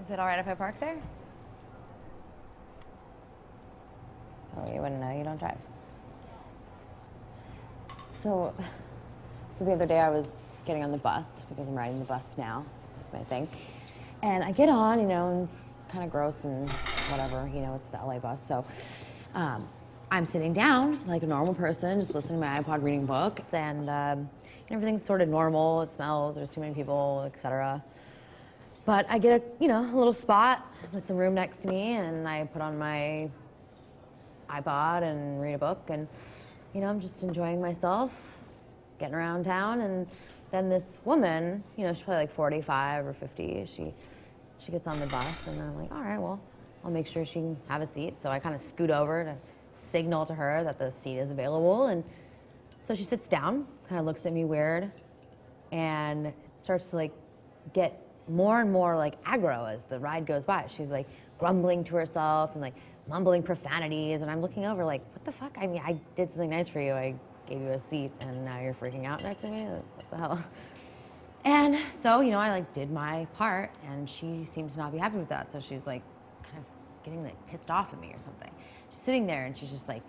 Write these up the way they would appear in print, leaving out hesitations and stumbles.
Is it all right if I park there? Oh, you wouldn't know, you don't drive. So the other day I was getting on the bus, because I'm riding the bus now, it's my thing. And I get on, and it's kind of gross and whatever, it's the LA bus. So I'm sitting down like a normal person, just listening to my iPod, reading books, and everything's sort of normal. It smells, there's too many people, etc. But I get a little spot with some room next to me, and I put on my iPod and read a book, and I'm just enjoying myself, getting around town, and then this woman, she's probably like 45 or 50, she gets on the bus, and I'm like, all right, well, I'll make sure she can have a seat. So I kind of scoot over to signal to her that the seat is available, and so she sits down, kind of looks at me weird, and starts to like get more and more like aggro as the ride goes by. She's like grumbling to herself and like mumbling profanities, and I'm looking over like, what the fuck? I mean, I did something nice for you. I gave you a seat, and now you're freaking out next to me? What the hell? And so, I like did my part, and she seems to not be happy with that. So she's like kind of getting like pissed off at me or something. She's sitting there, and she's just like,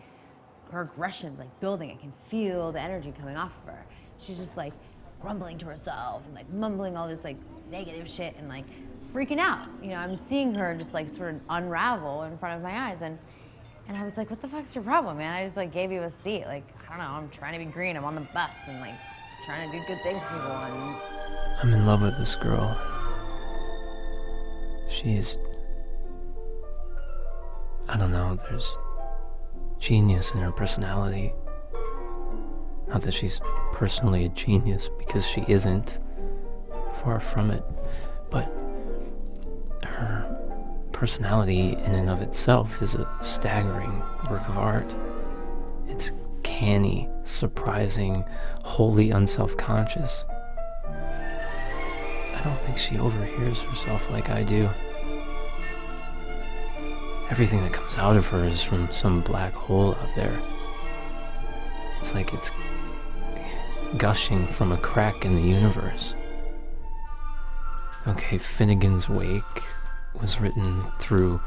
her aggression's like building. I can feel the energy coming off of her. She's just like grumbling to herself and like mumbling all this like negative shit and like freaking out. I'm seeing her just like sort of unravel in front of my eyes, and I was like, what the fuck's your problem, man? I just like gave you a seat. Like, I don't know, I'm trying to be green. I'm on the bus and like trying to do good things for people. And I'm in love with this girl. She's, I don't know, there's genius in her personality. Not that she's personally a genius, because she isn't. Far from it. But her personality in and of itself is a staggering work of art. It's canny, surprising, wholly unself-conscious. I don't think she overhears herself like I do. Everything that comes out of her is from some black hole out there. It's like it's gushing from a crack in the universe. Okay, Finnegan's Wake was written through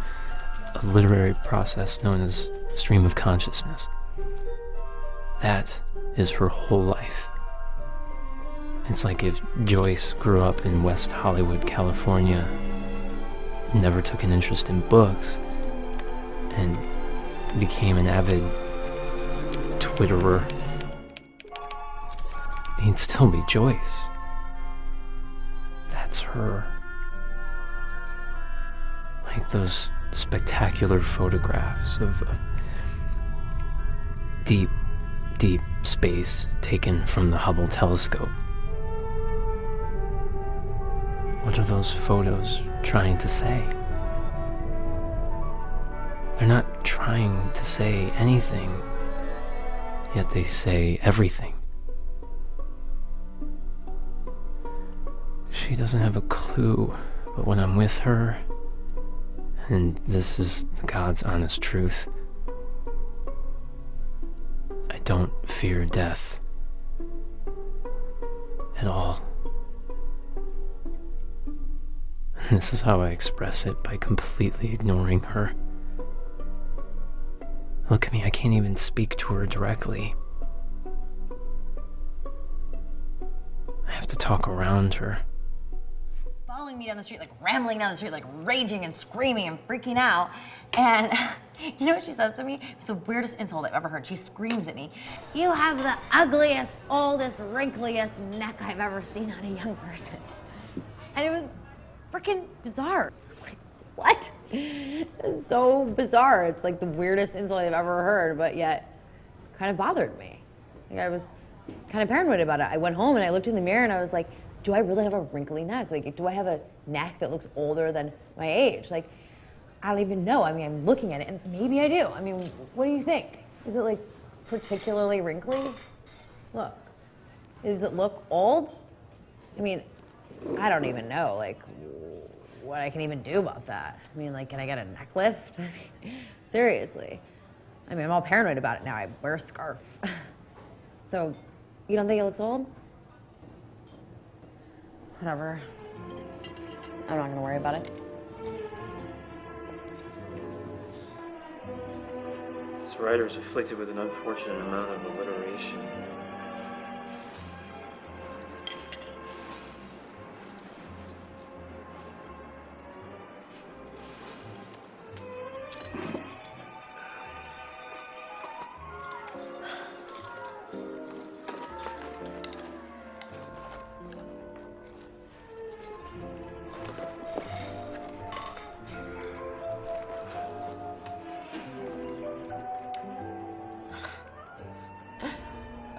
a literary process known as stream of consciousness. That is her whole life. It's like if Joyce grew up in West Hollywood, California, never took an interest in books, and became an avid Twitterer. He'd still be Joyce. That's her. Like those spectacular photographs of deep, deep space taken from the Hubble telescope. What are those photos trying to say? They're not trying to say anything, yet they say everything. She doesn't have a clue, but when I'm with her, and this is the God's honest truth, I don't fear death at all. And this is how I express it, by completely ignoring her. Look at me, I can't even speak to her directly. I have to talk around her. Following me down the street, like rambling down the street, like raging and screaming and freaking out. And you know what she says to me? It's the weirdest insult I've ever heard. She screams at me, "You have the ugliest, oldest, wrinkliest neck I've ever seen on a young person." And it was freaking bizarre. I was like, what? It's so bizarre. It's like the weirdest insult I've ever heard, but yet kind of bothered me. Like I was kind of paranoid about it. I went home and I looked in the mirror and I was like, do I really have a wrinkly neck? Like, do I have a neck that looks older than my age? Like, I don't even know. I mean, I'm looking at it and maybe I do. I mean, what do you think? Is it like particularly wrinkly? Look, does it look old? I mean, I don't even know, like, what I can even do about that. I mean, like, can I get a neck lift? I mean, seriously. I mean, I'm all paranoid about it now. I wear a scarf. So, you don't think it looks old? Whatever. I'm not gonna worry about it. writer is afflicted with an unfortunate amount of alliteration.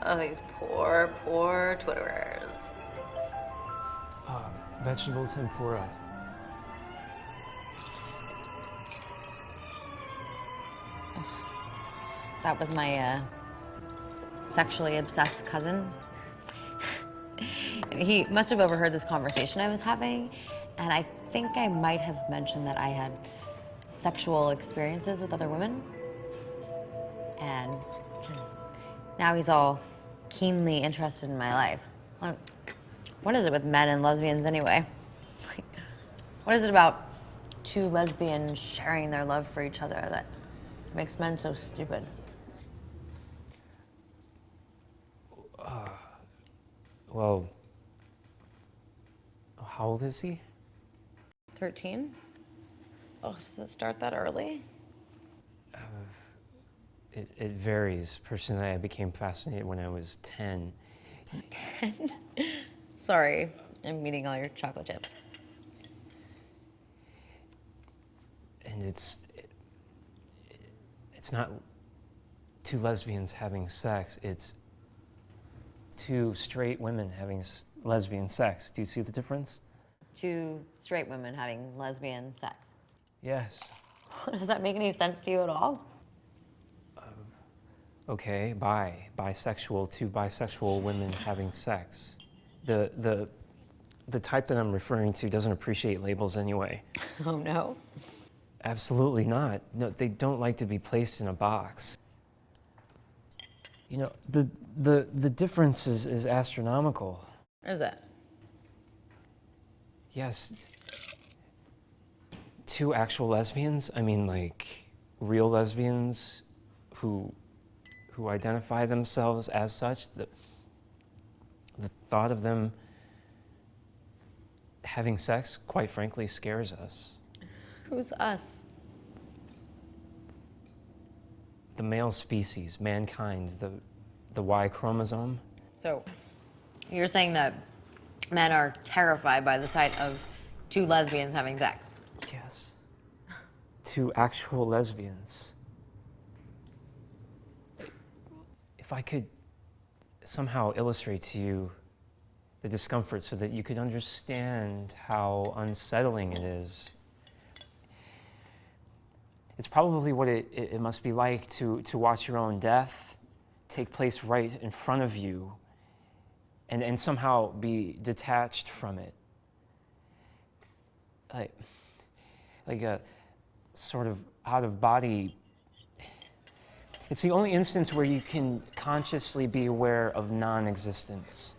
Oh, these poor, poor Twitterers. Vegetable tempura. That was my sexually obsessed cousin. He must have overheard this conversation I was having, and I think I might have mentioned that I had sexual experiences with other women. And now he's all keenly interested in my life. Like, what is it with men and lesbians anyway? Like, what is it about two lesbians sharing their love for each other that makes men so stupid? Well, how old is he? 13? Oh, does it start that early? It varies. Personally, I became fascinated when I was 10. 10? Sorry, I'm eating all your chocolate chips. And it's not two lesbians having sex, it's two straight women having lesbian sex. Do you see the difference? Two straight women having lesbian sex. Yes. Does that make any sense to you at all? Okay, bisexual, two bisexual women having sex. The type that I'm referring to doesn't appreciate labels anyway. Oh no. Absolutely not. No, they don't like to be placed in a box. You know, the difference is astronomical. Is it? Yes. Two actual lesbians, I mean like real lesbians who identify themselves as such, the thought of them having sex, quite frankly, scares us. Who's us? The male species, mankind, the Y chromosome. So, you're saying that men are terrified by the sight of two lesbians having sex? Yes. Two actual lesbians. If I could somehow illustrate to you the discomfort so that you could understand how unsettling it is. It's probably what it must be like to watch your own death take place right in front of you and somehow be detached from it. Like a sort of out-of-body. It's the only instance where you can consciously be aware of non-existence.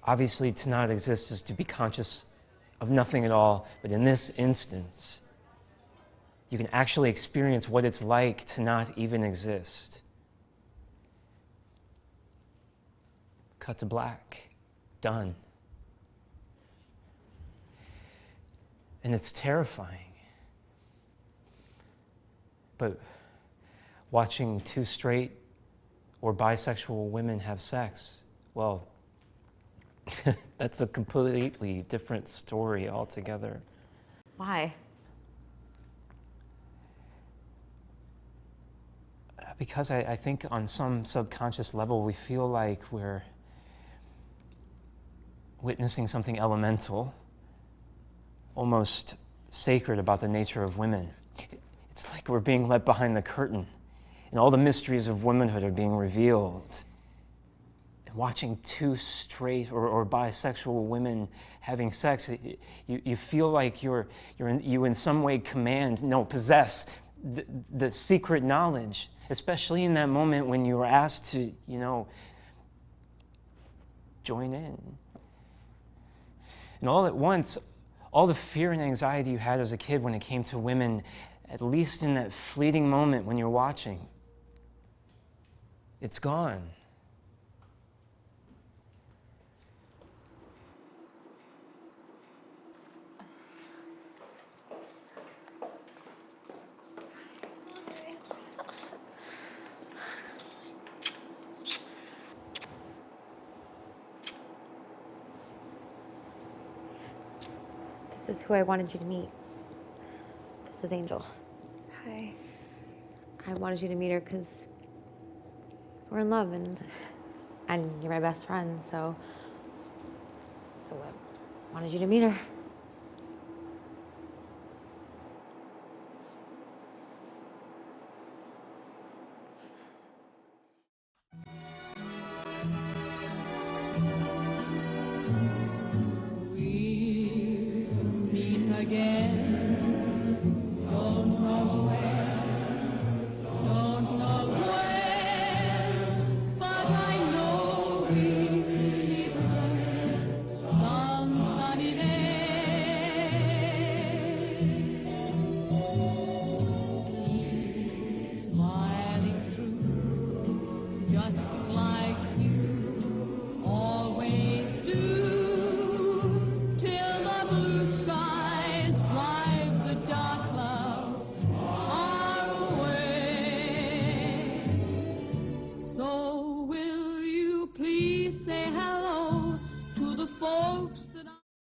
Obviously, to not exist is to be conscious of nothing at all, but in this instance, you can actually experience what it's like to not even exist. Cut to black. Done. And it's terrifying. But watching two straight or bisexual women have sex, well, that's a completely different story altogether. Why? Because I think on some subconscious level we feel like we're witnessing something elemental, almost sacred about the nature of women. It's like we're being let behind the curtain, and all the mysteries of womanhood are being revealed. And watching two straight or bisexual women having sex, you feel like you in some way possess the secret knowledge, especially in that moment when you were asked to, join in. And all at once, all the fear and anxiety you had as a kid when it came to women at least in that fleeting moment when you're watching, it's gone. This is who I wanted you to meet. This is Angel. Hi. I wanted you to meet her because we're in love and you're my best friend, so I wanted you to meet her. We'll meet again.